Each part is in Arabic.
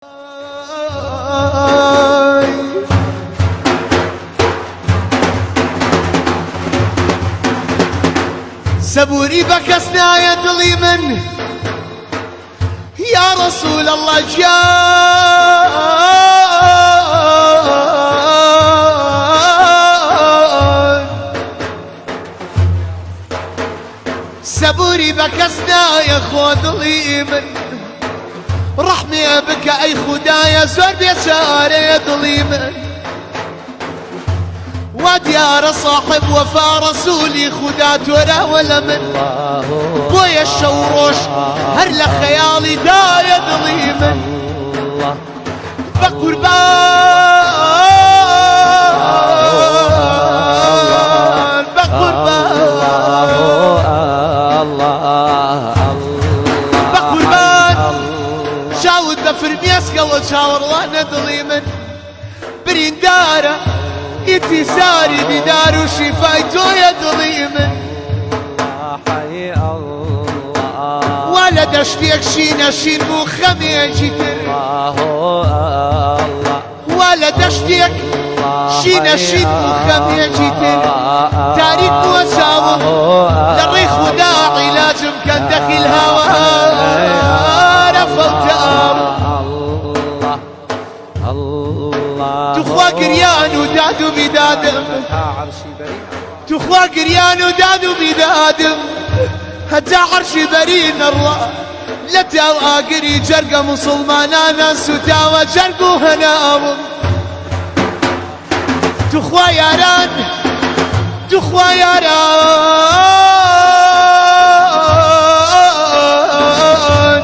سبوري بكسنا يا دلي من يا رسول الله جان سبوري بكسنا يا خو دلي من رحمي بك اي خدايا زور بيشار يا دلي من وديار صاحب وفا رسولي خدات ولا ولا من بويا الشوروش هرلا خيالي دا يضلي من بقربان بقربان شاود بفرميس قلو شاور الله ندلي من بريندارة اتساري بدار وشفايته يدلي من ولد اشتيك شين شين مخمي جيتر ولد اشتيك شين شين مخمي جيتر تاريخ وساوم للريخ ودا علاجم كان دخل هوا رفضت تخوى قريان ودادو بدادم تخوى قريان ودادو بدادم حتى عرشي برين الله لتا واقري جرقة مسلمانا ناس وتاوى جرقو هناهم تخوى ياران تخوى ياران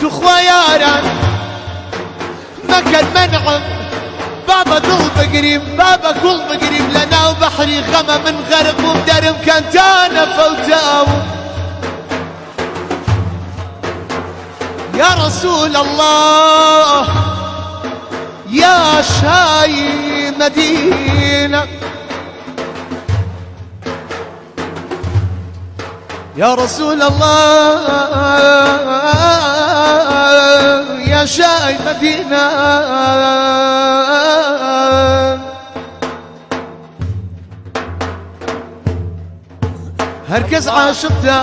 تخوى ياران مكان منعم بابا قلب قريب بابا قلب قريب لنا وبحري غما من غرق وبدرم كان تانا فوتاو يا رسول الله يا شاي مدينة يا رسول الله يا شاي مدينة هركز عاشقته